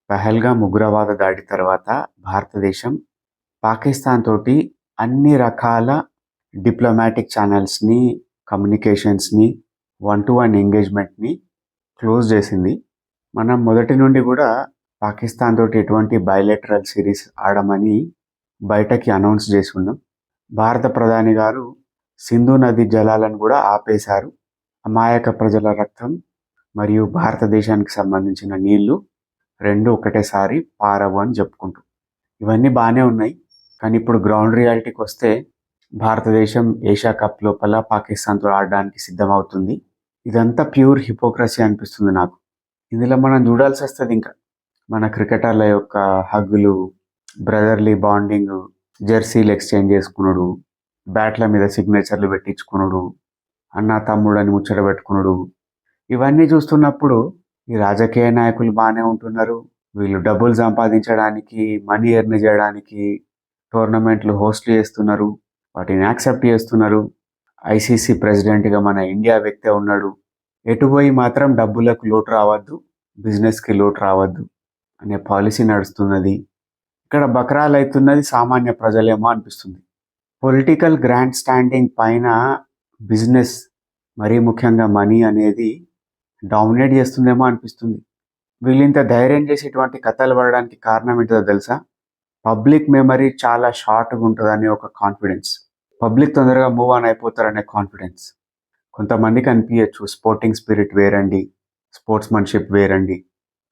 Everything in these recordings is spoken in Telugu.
పహల్గామ్ ఉగ్రవాద దాడి తర్వాత భారతదేశం పాకిస్తాన్ తోటి అన్ని రకాల డిప్లొమాటిక్ ఛానల్స్‌ని, కమ్యూనికేషన్స్‌ని, వన్ టు వన్ ఎంగేజ్‌మెంట్‌ని క్లోజ్ చేసింది. మనం మొదటి నుండి కూడా పాకిస్తాన్ తోటి ఎటువంటి బైలేటరల్ సిరీస్ ఆడమని బయటకి అనౌన్స్ చేసి ఉన్నాం. భారత ప్రధాని గారు సింధు నది జలాలను కూడా ఆపేశారు. అమాయక ప్రజల రక్తం మరియు భారతదేశానికి సంబంధించిన నీళ్లు 2 ఒకటేసారి పారవు అని చెప్పుకుంటూ. ఇవన్నీ బాగానే ఉన్నాయి. కానీ ఇప్పుడు గ్రౌండ్ రియాలిటీకి వస్తే భారతదేశం ఏషియా కప్ లోపల పాకిస్తాన్తో ఆడడానికి సిద్ధమవుతుంది. ఇదంతా ప్యూర్ హిపోక్రసీ అనిపిస్తుంది నాకు. ఇందులో మనం చూడాల్సి వస్తుంది ఇంకా మన క్రికెటర్ల యొక్క హగ్గులు, బ్రదర్లీ బాండింగ్, జెర్సీలు ఎక్స్చేంజ్ చేసుకునుడు, బ్యాట్ల మీద సిగ్నేచర్లు పెట్టించుకునుడు, అన్న తమ్ముడు అని ముచ్చట పెట్టుకునుడు, ఇవన్నీ చూస్తున్నప్పుడు ఈ రాజకీయ నాయకులు బాగానే ఉంటున్నారు. వీళ్ళు డబ్బులు సంపాదించడానికి, మనీ ఎర్న్ చేయడానికి టోర్నమెంట్లు హోస్ట్ చేస్తున్నారు, వాటిని యాక్సెప్ట్ చేస్తున్నారు. ఐసీసీ ప్రెసిడెంట్గా మన ఇండియా వ్యక్తే ఉన్నాడు. ఎటుపోయి మాత్రం డబ్బులకు లోటు రావద్దు, బిజినెస్కి లోటు రావద్దు అనే పాలసీ నడుస్తున్నది. ఇక్కడ బకరాలు అవుతున్నది సామాన్య ప్రజలేమో అనిపిస్తుంది. పొలిటికల్ గ్రాండ్ స్టాండింగ్ పైన బిజినెస్, మరీ ముఖ్యంగా మనీ అనేది డామినేట్ చేస్తుందేమో అనిపిస్తుంది. వీళ్ళింత ధైర్యం చేసి ఇటువంటి కథలు పడడానికి కారణం ఏంటో తెలుసా? పబ్లిక్ మెమరీ చాలా షార్ట్గా ఉంటుందని ఒక కాన్ఫిడెన్స్, పబ్లిక్ తొందరగా మూవ్ ఆన్ అయిపోతారనే కాన్ఫిడెన్స్. కొంతమందికి అనిపించచ్చు స్పోర్టింగ్ స్పిరిట్ వేరండి, స్పోర్ట్స్మన్షిప్ వేరండి.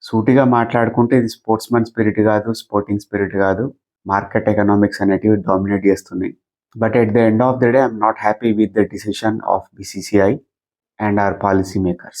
సూటిగా మాట్లాడుకుంటే ఇది స్పోర్ట్స్మన్ స్పిరిట్ కాదు, స్పోర్టింగ్ స్పిరిట్ కాదు, మార్కెట్ ఎకనామిక్స్ అనేటివి డామినేట్ చేస్తున్నాయి. But at the end of the day I'm not happy with the decision of BCCI and our policy makers.